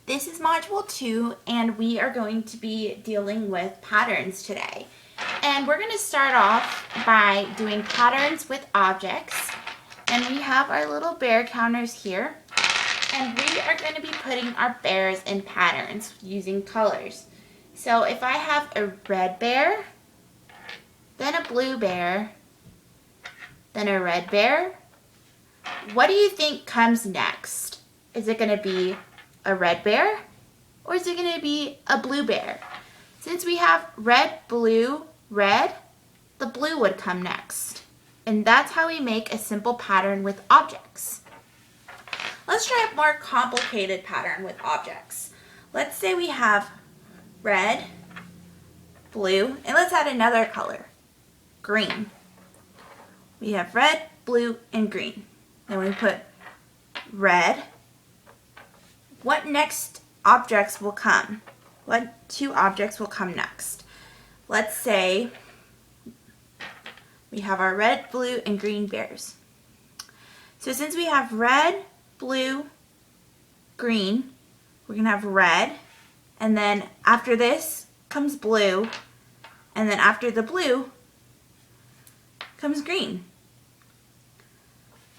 This is Module 2, and we are going to be dealing with patterns today. And we're going to start off by doing patterns with objects. And we have our little bear counters here. And we are going to be putting our bears in patterns using colors. So if I have a red bear, then a blue bear, then a red bear, what do you think comes next? Is it going to be a red bear, or is it going to be a blue bear? Since we have red, blue, red, the blue would come next. And that's how we make a simple pattern with objects. Let's try a more complicated pattern with objects. Let's say we have red, blue, and let's add another color, green. We have red, blue, and green. Then we put red. What next objects will come? What two objects will come next? Let's say we have our red, blue, and green bears. So since we have red, blue, green, we're going to have red, and then after this comes blue, and then after the blue comes green.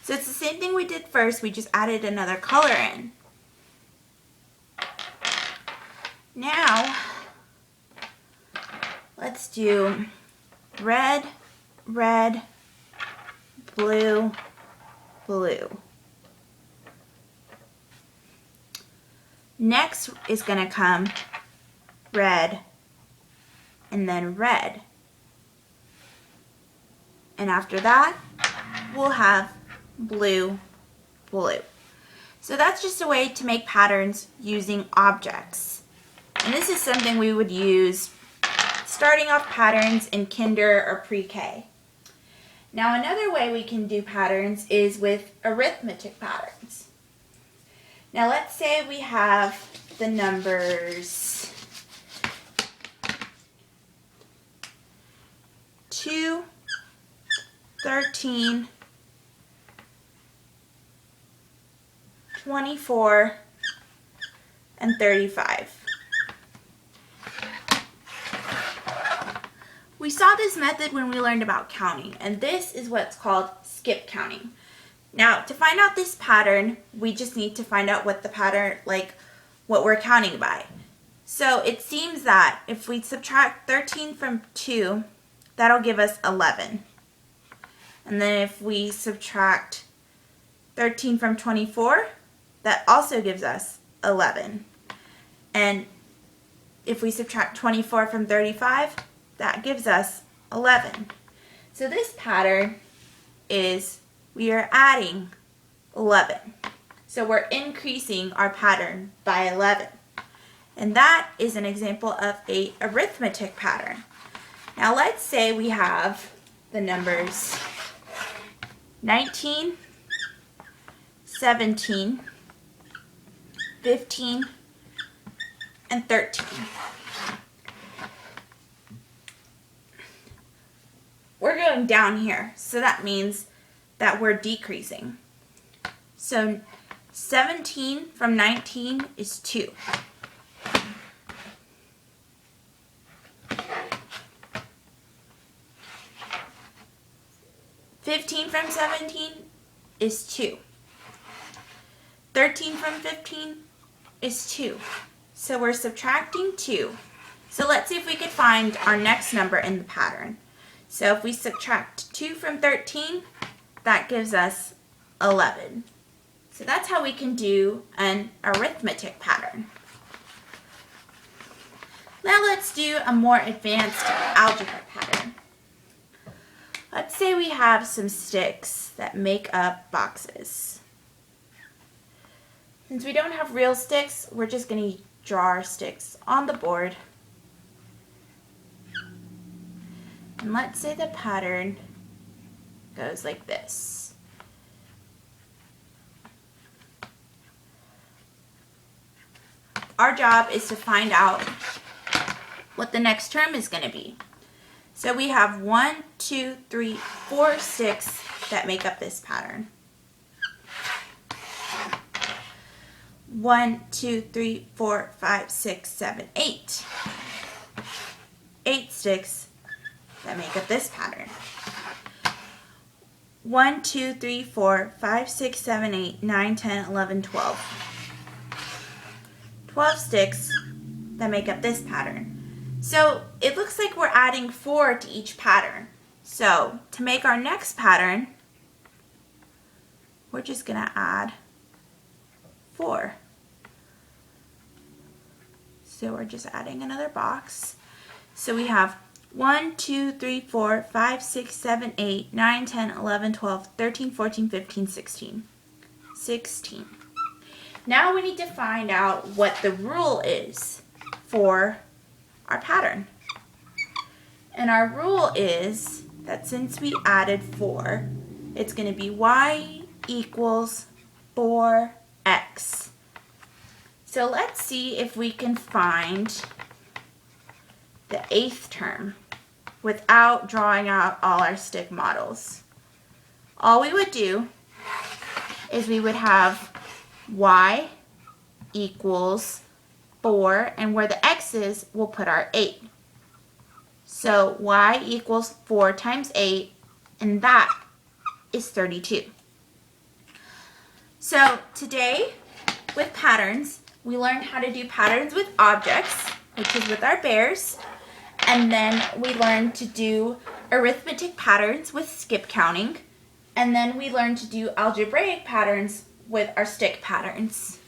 So it's the same thing we did first, we just added another color in. Now, let's do red, red, blue, blue. Next is going to come red, and then red. And after that, we'll have blue, blue. So that's just a way to make patterns using objects. And this is something we would use starting off patterns in kinder or pre-K. Now another way we can do patterns is with arithmetic patterns. Now let's say we have the numbers 2, 13, 24, and 35. We saw this method when we learned about counting, and this is what's called skip counting. Now, to find out this pattern, we just need to find out what the pattern, what we're counting by. So it seems that if we subtract 13 from 2, that'll give us 11. And then if we subtract 13 from 24, that also gives us 11. And if we subtract 24 from 35, that gives us 11. So this pattern is we are adding 11. So we're increasing our pattern by 11. And that is an example of an arithmetic pattern. Now let's say we have the numbers 19, 17, 15, and 13. We're going down here, so that means that we're decreasing. So 17 from 19 is 2. 15 from 17 is 2. 13 from 15 is 2. So we're subtracting 2. So let's see if we could find our next number in the pattern. So if we subtract 2 from 13, that gives us 11. So that's how we can do an arithmetic pattern. Now let's do a more advanced algebra pattern. Let's say we have some sticks that make up boxes. Since we don't have real sticks, we're just going to draw our sticks on the board. And let's say the pattern goes like this. Our job is to find out what the next term is going to be. So we have 1, 2, 3, 4 sticks that make up this pattern. 1, 2, 3, 4, 5, 6, 7, 8. 8 sticks that make up this pattern. 1, 2, 3, 4, 5, 6, 7, 8, 9, 10, 11, 12. 12 sticks that make up this pattern. So it looks like we're adding 4 to each pattern. So to make our next pattern, we're just going to add 4. So we're just adding another box. So we have 1, 2, 3, 4, 5, 6, 7, 8, 9, 10, 11, 12, 13, 14, 15, 16. 16. Now we need to find out what the rule is for our pattern. And our rule is that since we added 4, it's going to be y equals 4x. So let's see if we can find the 8th term without drawing out all our stick models. All we would do is we would have y equals 4, and where the x is, we'll put our 8. So y equals 4 times 8, and that is 32. So today, with patterns, we learned how to do patterns with objects, which is with our bears, and then we learned to do arithmetic patterns with skip counting, and then we learned to do algebraic patterns with our stick patterns.